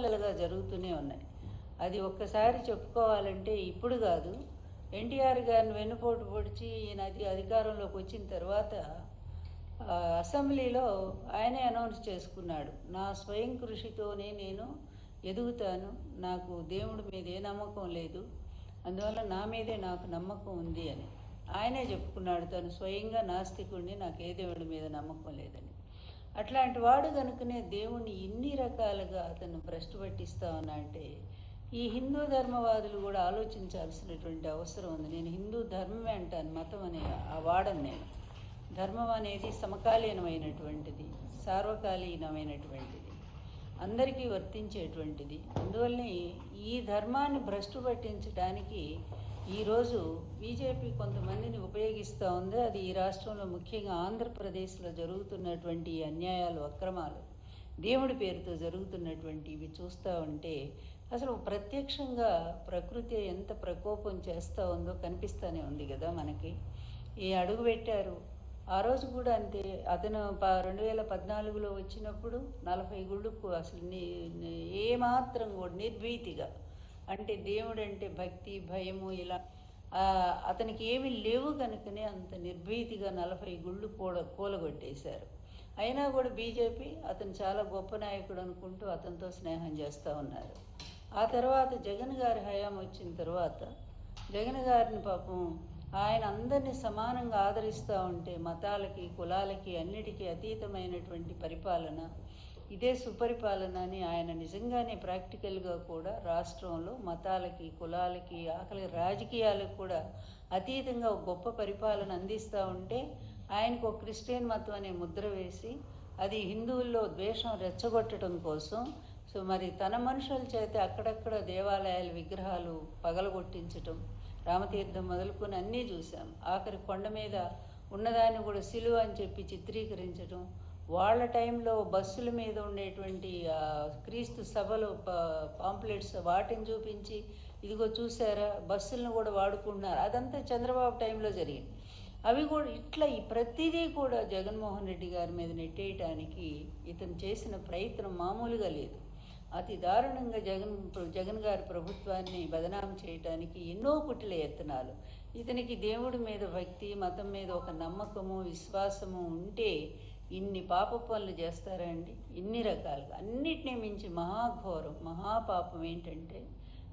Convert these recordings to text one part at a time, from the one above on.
మెల్లమెల్లగా జరుగుతూనే ఉన్నాయి. అది ఒక్కసారి చెప్పుకోవాలంటే ఇప్పుడు కాదు, ఎన్టీఆర్ గారిని వెన్నుపోటు పొడిచి ఈయన అధికారంలోకి వచ్చిన తర్వాత అసెంబ్లీలో ఆయనే అనౌన్స్ చేసుకున్నాడు, నా స్వయం కృషితోనే నేను ఎదుగుతాను, నాకు దేవుడి మీద ఏ నమ్మకం లేదు, అందువల్ల నా మీదే నాకు నమ్మకం ఉంది అని ఆయనే చెప్పుకున్నాడు. తను స్వయంగా నాస్తికుడిని, నాకు ఏ దేవుడి మీద నమ్మకం లేదని. అట్లాంటి వాడు కనుకనే దేవుణ్ణి ఇన్ని రకాలుగా అతను భ్రష్టు పట్టిస్తా ఉన్నా అంటే ఈ హిందూ ధర్మవాదులు కూడా ఆలోచించాల్సినటువంటి అవసరం ఉంది. నేను హిందూ ధర్మమే అంటాను, మతం అనే వాడను నేను. ధర్మం అనేది సమకాలీనమైనటువంటిది, సార్వకాలీనమైనటువంటిది, అందరికీ వర్తించేటువంటిది. అందువల్లనే ఈ ధర్మాన్ని భ్రష్టు పట్టించడానికి ఈరోజు బీజేపీ కొంతమందిని ఉపయోగిస్తూ ఉంది. అది ఈ రాష్ట్రంలో ముఖ్యంగా ఆంధ్రప్రదేశ్లో జరుగుతున్నటువంటి అన్యాయాలు, అక్రమాలు, దేవుడి పేరుతో జరుగుతున్నటువంటి ఇవి చూస్తూ ఉంటే అసలు ప్రత్యక్షంగా ప్రకృతి ఎంత ప్రకోపం చేస్తూ ఉందో కనిపిస్తూనే ఉంది కదా మనకి. ఈ అడుగు పెట్టారు ఆ రోజు కూడా అంతే. అతను 2014లో వచ్చినప్పుడు 40 గుళ్ళకు అసలు ఏమాత్రం కూడా నిర్భీతిగా, అంటే దేవుడు అంటే భక్తి భయము ఇలా అతనికి ఏమీ లేవు కనుకనే అంత నిర్భీతిగా 40 గుళ్ళు కూలగొట్టేశారు. అయినా కూడా బీజేపీ అతను చాలా గొప్ప నాయకుడు అనుకుంటూ అతనితో స్నేహం చేస్తూ ఉన్నారు. ఆ తర్వాత జగన్ గారి హయాం వచ్చిన తర్వాత జగన్ గారిని పాపం ఆయన అందరినీ సమానంగా ఆదరిస్తూ ఉంటే మతాలకి, కులాలకి, అన్నిటికీ అతీతమైనటువంటి పరిపాలన, ఇదే సుపరిపాలన అని ఆయన నిజంగానే ప్రాక్టికల్గా కూడా రాష్ట్రంలో మతాలకి, కులాలకి, ఆకలి రాజకీయాలకు కూడా అతీతంగా ఒక గొప్ప పరిపాలన అందిస్తూ ఉంటే ఆయనకు ఒక క్రిస్టియన్ మతం అనే ముద్ర వేసి అది హిందువుల్లో ద్వేషం రెచ్చగొట్టడం కోసం మరి తన మనుషుల చేత అక్కడక్కడ దేవాలయాల విగ్రహాలు పగలగొట్టించటం, రామతీర్థం మొదలుకొని అన్నీ చూసాం. ఆఖరి కొండ మీద ఉన్నదాన్ని కూడా సిలువ అని చెప్పి చిత్రీకరించడం, వాళ్ళ టైంలో బస్సుల మీద ఉండేటువంటి క్రీస్తు సభలో పాంప్లెట్స్ వాటిని చూపించి ఇదిగో చూసారా బస్సులను కూడా వాడుకుంటున్నారు, అదంతా చంద్రబాబు టైంలో జరిగింది. అవి కూడా ఇట్లా ఈ ప్రతిదీ కూడా జగన్మోహన్ రెడ్డి గారి మీద నెట్టేయటానికి ఇతను చేసిన ప్రయత్నం మామూలుగా లేదు. అతి దారుణంగా జగన్ గారి ప్రభుత్వాన్ని బదనాం చేయటానికి ఎన్నో కుటిల యత్నాలు. ఇతనికి దేవుడి మీద భక్తి, మతం మీద ఒక నమ్మకము, విశ్వాసము ఉంటే ఇన్ని పాప పనులు చేస్తారా అండి? ఇన్ని రకాలుగా అన్నిటినీ మించి మహాఘోరం, మహాపాపం ఏంటంటే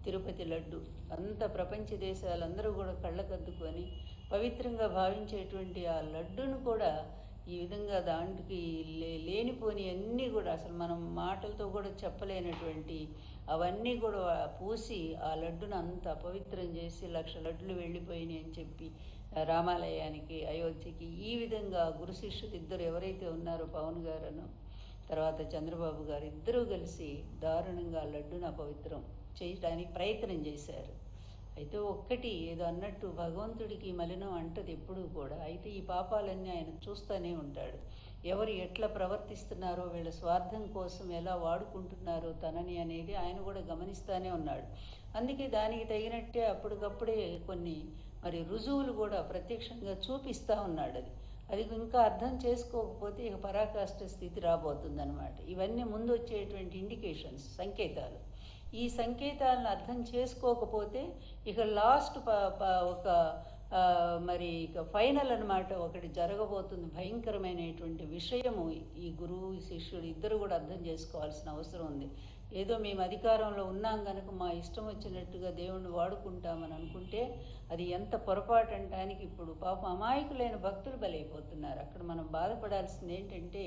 తిరుపతి లడ్డు. అంత ప్రపంచ దేశాలందరూ కూడా కళ్ళకద్దుకొని పవిత్రంగా భావించేటువంటి ఆ లడ్డును కూడా ఈ విధంగా దాంట్కి లేనిపోని అన్నీ కూడా అసలు మనం మాటలతో కూడా చెప్పలేనటువంటి అవన్నీ కూడా పూసి ఆ లడ్డును అంత అపవిత్రం చేసి 1,00,000 లడ్డులు వెళ్ళిపోయినాయి అని చెప్పి రామాలయానికి, అయోధ్యకి ఈ విధంగా గురు శిష్యులు ఇద్దరు ఎవరైతే ఉన్నారో పవన్ గారును తర్వాత చంద్రబాబు గారు ఇద్దరూ కలిసి దారుణంగా లడ్డును అపవిత్రం చేయడానికి ప్రయత్నం చేశారు. అయితే ఒక్కటి ఏదో అన్నట్టు భగవంతుడికి మలినం అంటది ఎప్పుడూ కూడా. అయితే ఈ పాపాలన్నీ ఆయన చూస్తూనే ఉంటాడు. ఎవరు ఎట్లా ప్రవర్తిస్తున్నారో, వీళ్ళ స్వార్థం కోసం ఎలా వాడుకుంటున్నారో తనని అనేది ఆయన కూడా గమనిస్తూనే ఉన్నాడు. అందుకే దానికి తగినట్టే అప్పటికప్పుడే కొన్ని మరి రుజువులు కూడా ప్రత్యక్షంగా చూపిస్తూ ఉన్నాడు. అది ఇంకా అర్థం చేసుకోకపోతే ఇక పరాకాష్ఠ స్థితి రాబోతుందన్నమాట. ఇవన్నీ ముందు వచ్చేటువంటి ఇండికేషన్స్, సంకేతాలు. ఈ సంకేతాలను అర్థం చేసుకోకపోతే ఇక లాస్ట్ ఒక మరి ఇక ఫైనల్ అనమాట ఒకటి జరగబోతుంది. భయంకరమైనటువంటి విషయము ఈ గురువు శిష్యుడు ఇద్దరు కూడా అర్థం చేసుకోవాల్సిన అవసరం ఉంది. ఏదో మేము అధికారంలో ఉన్నాం కనుక మా ఇష్టం వచ్చినట్టుగా దేవుణ్ణి వాడుకుంటామని అనుకుంటే అది ఎంత పొరపాటు అంటానికి ఇప్పుడు పాపం అమాయకులైన భక్తులు బలైపోతున్నారు. అక్కడ మనం బాధపడాల్సింది ఏంటంటే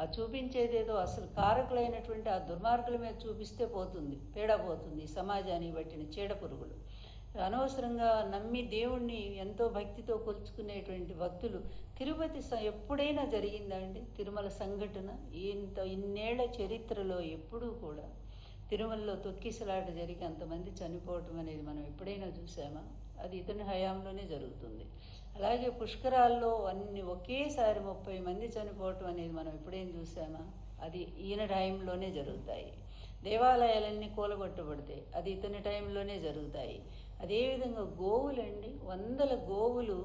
ఆ చూపించేదేదో అసలు కారకులైనటువంటి ఆ దుర్మార్గుల మీద చూపిస్తే పోతుంది, తేడా పోతుంది. సమాజానికి పట్టిన చీడ పురుగులు అనవసరంగా నమ్మి దేవుణ్ణి ఎంతో భక్తితో కొలుచుకునేటువంటి భక్తులు. తిరుపతి ఎప్పుడైనా జరిగిందా అండి తిరుమల సంఘటన? ఇన్నేళ్ల చరిత్రలో ఎప్పుడూ కూడా తిరుమలలో తొక్కిసలాట జరిగి అంతమంది చనిపోవటం అనేది మనం ఎప్పుడైనా చూసామా? అది ఇతని హయాంలోనే జరుగుతుంది. అలాగే పుష్కరాల్లో అన్ని ఒకేసారి 30 మంది చనిపోవటం అనేది మనం ఎప్పుడైనా చూసామా? అది ఈయన టైంలోనే జరుగుతాయి. దేవాలయాలన్నీ కూలగొట్టబడతాయి, అది ఇతని టైంలోనే జరుగుతాయి. అదేవిధంగా గోవులండి, 100 గోవులు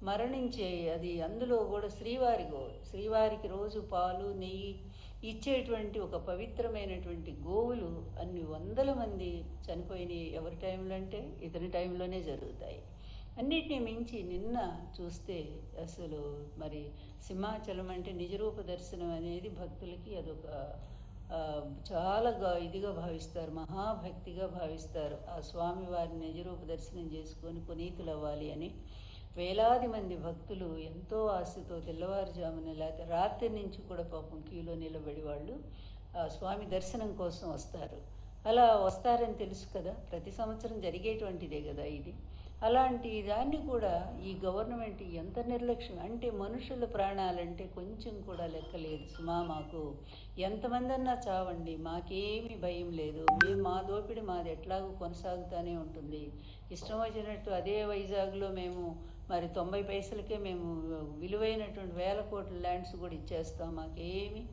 మరణించే, అది అందులో కూడా శ్రీవారి శ్రీవారికి రోజు పాలు నెయ్యి ఇచ్చేటువంటి ఒక పవిత్రమైనటువంటి గోవులు అన్ని వందల మంది చనిపోయినాయి. ఎవరి టైంలో అంటే ఇతని టైంలోనే జరుగుతాయి. అన్నిటినీ మించి నిన్న చూస్తే అసలు మరి సింహాచలం అంటే నిజరూప దర్శనం అనేది భక్తులకి అదొక చాలా ఇదిగా భావిస్తారు, మహాభక్తిగా భావిస్తారు. ఆ స్వామివారిని నిజరూప దర్శనం చేసుకొని పునీతులు అవ్వాలి అని వేలాది మంది భక్తులు ఎంతో ఆశతో తెల్లవారుజామున లేకపోతే రాత్రి నుంచి కూడా పాపం క్యూలో నిలబడి వాళ్ళు స్వామి దర్శనం కోసం వస్తారు. అలా వస్తారని తెలుసు కదా, ప్రతి సంవత్సరం జరిగేటువంటిదే కదా ఇది. అలాంటి దాన్ని కూడా ఈ గవర్నమెంట్ ఎంత నిర్లక్ష్యం అంటే, మనుషుల ప్రాణాలంటే కొంచెం కూడా లెక్కలేదు సుమా. మాకు ఎంతమంది అన్నా చావండి, మాకేమీ భయం లేదు, మేము మా దోపిడి మాది ఎట్లాగూ కొనసాగుతూనే ఉంటుంది. ఇష్టం వచ్చినట్టు అదే వైజాగ్లో మేము మరి 90 పైసలకే మేము విలువైనటువంటి 1000 కోట్ల ల్యాండ్స్ కూడా ఇచ్చేస్తాం, మాకేమీ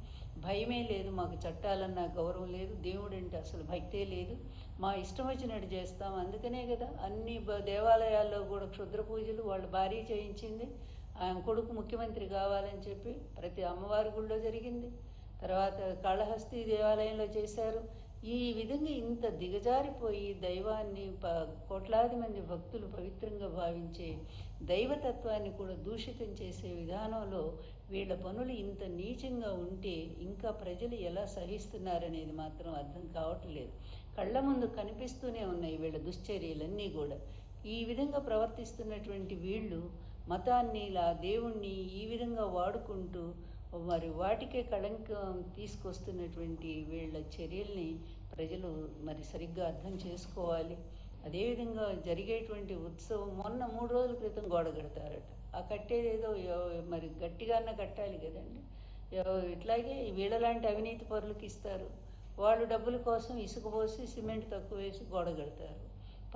భయమే లేదు, మాకు చట్టాలన్నా గౌరవం లేదు, దేవుడు అంటే అసలు భక్తే లేదు, మా ఇష్టం వచ్చినట్టు చేస్తాం. అందుకనే కదా అన్ని దేవాలయాల్లో కూడా క్షుద్ర పూజలు వాళ్ళ భార్య చేయించింది. ఆయన కొడుకు ముఖ్యమంత్రి కావాలని చెప్పి ప్రతి అమ్మవారి గుళ్ళో జరిగింది. తర్వాత కాళహస్తి దేవాలయంలో చేశారు. ఈ విధంగా ఇంత దిగజారిపోయి దైవాన్ని కోట్లాది మంది భక్తులు పవిత్రంగా భావించే దైవతత్వాన్ని కూడా దూషితం చేసే విధానంలో వీళ్ళ పనులు ఇంత నీచంగా ఉంటే ఇంకా ప్రజలు ఎలా సహిస్తున్నారనేది మాత్రం అర్థం కావట్లేదు. కళ్ళ ముందు కనిపిస్తూనే ఉన్నాయి వీళ్ళ దుశ్చర్యలన్నీ కూడా. ఈ విధంగా ప్రవర్తిస్తున్నటువంటి వీళ్ళు మతాన్ని దేవుణ్ణి ఈ విధంగా వాడుకుంటూ మరి వాటికే కళంకం తీసుకొస్తున్నటువంటి వీళ్ళ చర్యల్ని ప్రజలు మరి సరిగ్గా అర్థం చేసుకోవాలి. అదేవిధంగా జరిగేటువంటి ఉత్సవం మొన్న 3 రోజుల క్రితం గోడ కడతారట. ఆ కట్టేదేదో మరి గట్టిగానే కట్టాలి కదండి. ఇట్లాగే వీళ్ళలాంటి అవినీతి పరులకు ఇస్తారు. వాళ్ళు డబ్బుల కోసం ఇసుక పోసి సిమెంట్ తక్కువ వేసి గోడ కడతారు.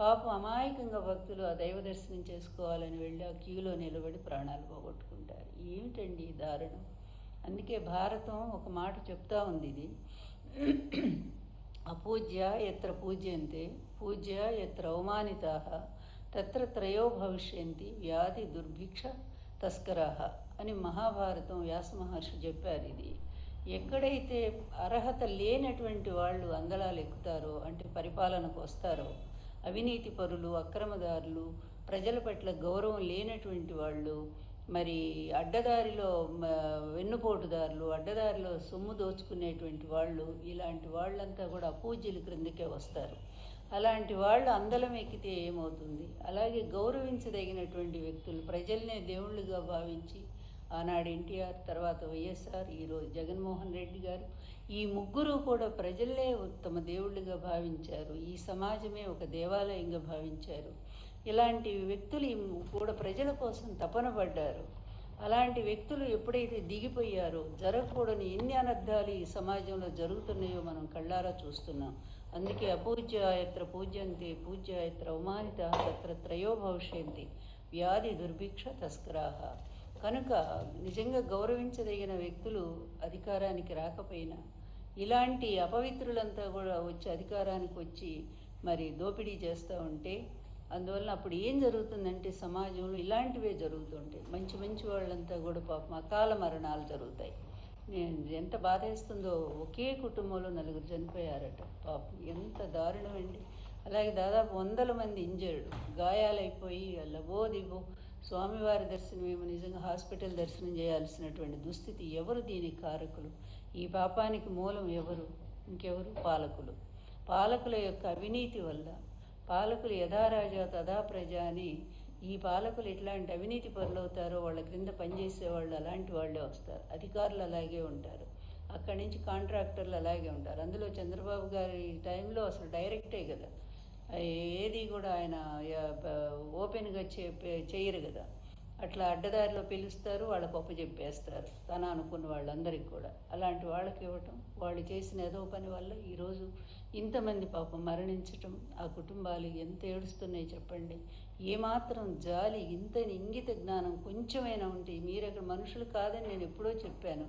పాపం అమాయకంగా భక్తులు ఆ దైవ దర్శనం చేసుకోవాలని వెళ్ళి ఆ క్యూలో నిలబడి ప్రాణాలు పోగొట్టుకుంటారు. ఏమిటండి ఈ దారుణం. అందుకే భారతం ఒక మాట చెప్తా ఉంది, ఇది అపూజ్య ఎత్ర పూజ్యంతే పూజ్య ఎత్ర అవమానితాః తత్ర త్రయో భవిష్యంతి వ్యాధి దుర్భిక్ష తస్కరాః అని మహాభారతం వ్యాస మహర్షి చెప్పారు. ఇది ఎక్కడైతే అర్హత లేనటువంటి వాళ్ళు అందలాలు ఎక్కుతారో, అంటే పరిపాలనకు వస్తారో, అవినీతి పరులు, అక్రమదారులు, ప్రజల పట్ల గౌరవం లేనటువంటి వాళ్ళు, మరి అడ్డదారిలో వెన్నుపోటుదారులు, అడ్డదారిలో సొమ్ము దోచుకునేటువంటి వాళ్ళు, ఇలాంటి వాళ్ళంతా కూడా అపూజ్యుల క్రిందకే వస్తారు. అలాంటి వాళ్ళు అందలం ఎక్కితే ఏమవుతుంది? అలాగే గౌరవించదగినటువంటి వ్యక్తులు, ప్రజల్నే దేవుళ్ళుగా భావించి ఆనాడు ఎన్టీఆర్, తర్వాత వైఎస్ఆర్, ఈరోజు జగన్మోహన్ రెడ్డి గారు, ఈ ముగ్గురు కూడా ప్రజలే తమ దేవుళ్ళుగా భావించారు. ఈ సమాజమే ఒక దేవాలయంగా భావించారు. ఇలాంటి వ్యక్తులు కూడా ప్రజల కోసం తపన పడ్డారు. అలాంటి వ్యక్తులు ఎప్పుడైతే దిగిపోయారో జరగకూడని ఎన్ని అనర్థాలు ఈ సమాజంలో జరుగుతున్నాయో మనం కళ్ళారా చూస్తున్నాం. అందుకే అపూజ్య ఎత్ర పూజ్యంతి పూజ్య ఎత్ర అవమానితాః తత్ర త్రయో భవిష్యంతి వ్యాధి దుర్భిక్ష తస్కరాః. కనుక నిజంగా గౌరవించదగిన వ్యక్తులు అధికారానికి రాకపోయినా ఇలాంటి అపవిత్రులంతా కూడా వచ్చి అధికారానికి వచ్చి మరి దోపిడీ చేస్తూ ఉంటే, అందువల్ల అప్పుడు ఏం జరుగుతుందంటే సమాజంలో ఇలాంటివే జరుగుతుంటాయి. మంచి మంచి వాళ్ళంతా కూడా పాపం అకాల మరణాలు జరుగుతాయి. ఎంత బాధేస్తుందో, ఒకే కుటుంబంలో 4 చనిపోయారట పాపం, ఎంత దారుణం అండి. అలాగే దాదాపు 100 మంది ఇంజర్డ్, గాయాలైపోయి లబోదిబో స్వామివారి దర్శనం ఏమో నిజంగా హాస్పిటల్ దర్శనం చేయాల్సినటువంటి దుస్థితి. ఎవరు దీనికి కారకులు? ఈ పాపానికి మూలం ఎవరు? ఇంకెవరు? పాలకులు. పాలకుల యొక్క అవినీతి వల్ల, పాలకులు యథారాజా తథా ప్రజ అని ఈ పాలకులు ఎట్లాంటి అవినీతి పరులవుతారో వాళ్ళ క్రింద పనిచేసే వాళ్ళు అలాంటి వాళ్ళే వస్తారు. అధికారులు అలాగే ఉంటారు, అక్కడి నుంచి కాంట్రాక్టర్లు అలాగే ఉంటారు. అందులో చంద్రబాబు గారి టైంలో అసలు డైరెక్టే కదా, ఏది కూడా ఆయన ఓపెన్గా చేయరు కదా. అట్లా అడ్డదారిలో పిలుస్తారు, వాళ్ళకు అప్పు చెప్పేస్తారు తన అనుకున్న వాళ్ళందరికీ కూడా. అలాంటి వాళ్ళకి ఇవ్వటం, వాళ్ళు చేసిన ఏదో పని వల్ల ఈరోజు ఇంతమంది పాపం మరణించటం, ఆ కుటుంబాలు ఎంత ఏడుస్తున్నాయి చెప్పండి. ఏమాత్రం జాలి, ఇంగిత జ్ఞానం కొంచెమైనా ఉంటే, మీరు అక్కడ మనుషులు కాదని నేను ఎప్పుడో చెప్పాను.